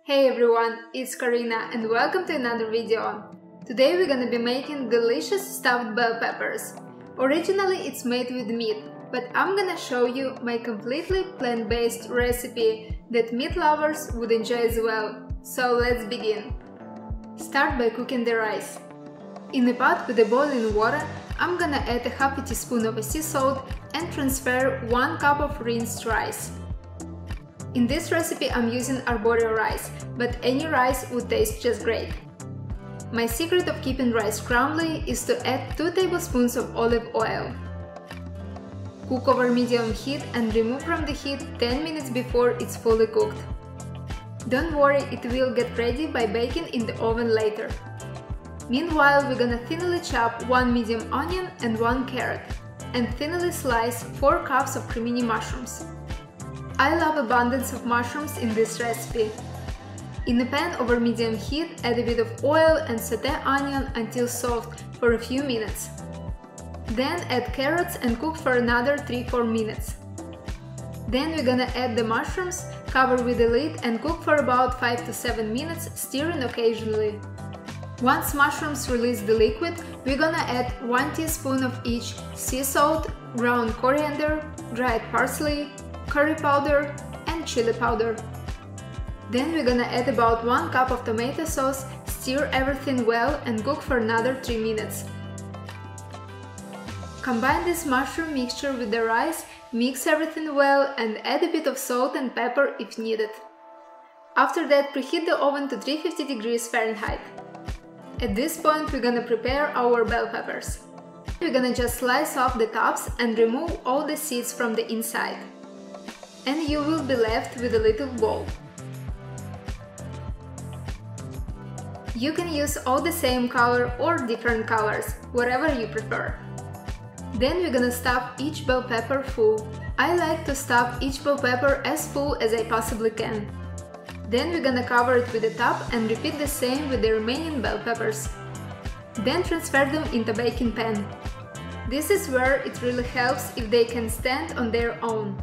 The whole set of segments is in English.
Hey everyone, it's Karina and welcome to another video. Today we're gonna be making delicious stuffed bell peppers. Originally it's made with meat, but I'm gonna show you my completely plant-based recipe that meat lovers would enjoy as well. So let's begin. Start by cooking the rice. In a pot with the boiling water, I'm gonna add a half a teaspoon of sea salt and transfer 1 cup of rinsed rice. In this recipe I'm using arborio rice, but any rice would taste just great. My secret of keeping rice crumbly is to add 2 tablespoons of olive oil. Cook over medium heat and remove from the heat 10 minutes before it's fully cooked. Don't worry, it will get ready by baking in the oven later. Meanwhile, we're gonna thinly chop 1 medium onion and 1 carrot, and thinly slice 4 cups of cremini mushrooms. I love abundance of mushrooms in this recipe. In a pan over medium heat, add a bit of oil and saute onion until soft for a few minutes. Then add carrots and cook for another 3-4 minutes. Then we're gonna add the mushrooms, cover with the lid and cook for about 5 to 7 minutes, stirring occasionally. Once mushrooms release the liquid, we're gonna add 1 teaspoon of each sea salt, ground coriander, dried parsley, curry powder and chili powder. Then we're gonna add about 1 cup of tomato sauce, stir everything well and cook for another 3 minutes. Combine this mushroom mixture with the rice, mix everything well and add a bit of salt and pepper if needed. After that, preheat the oven to 350 degrees Fahrenheit. At this point we're gonna prepare our bell peppers. We're gonna just slice off the tops and remove all the seeds from the inside. And you will be left with a little bowl. You can use all the same color or different colors, whatever you prefer. Then we're gonna stuff each bell pepper full. I like to stuff each bell pepper as full as I possibly can. Then we're gonna cover it with the top and repeat the same with the remaining bell peppers. Then transfer them into baking pan. This is where it really helps if they can stand on their own.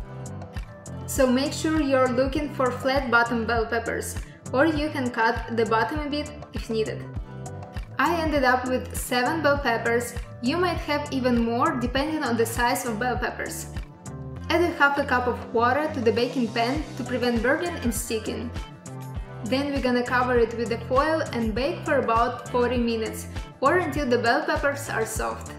So make sure you're looking for flat bottom bell peppers, or you can cut the bottom a bit if needed. I ended up with 7 bell peppers. You might have even more depending on the size of bell peppers. Add a half a cup of water to the baking pan to prevent burning and sticking. Then we're gonna cover it with the foil and bake for about 40 minutes, or until the bell peppers are soft.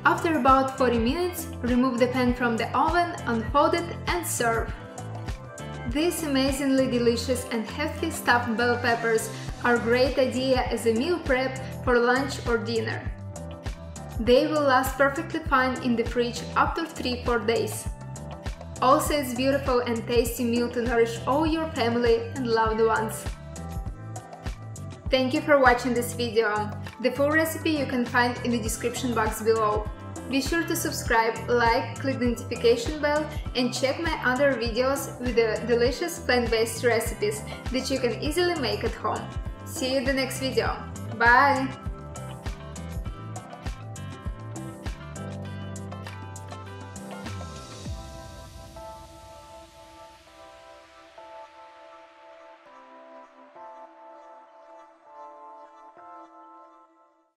After about 40 minutes, remove the pan from the oven, unfold it and serve. These amazingly delicious and healthy stuffed bell peppers are a great idea as a meal prep for lunch or dinner. They will last perfectly fine in the fridge up to 3-4 days. Also, it's beautiful and tasty meal to nourish all your family and loved ones. Thank you for watching this video. The full recipe you can find in the description box below. Be sure to subscribe, like, click the notification bell and check my other videos with the delicious plant-based recipes that you can easily make at home. See you in the next video. Bye!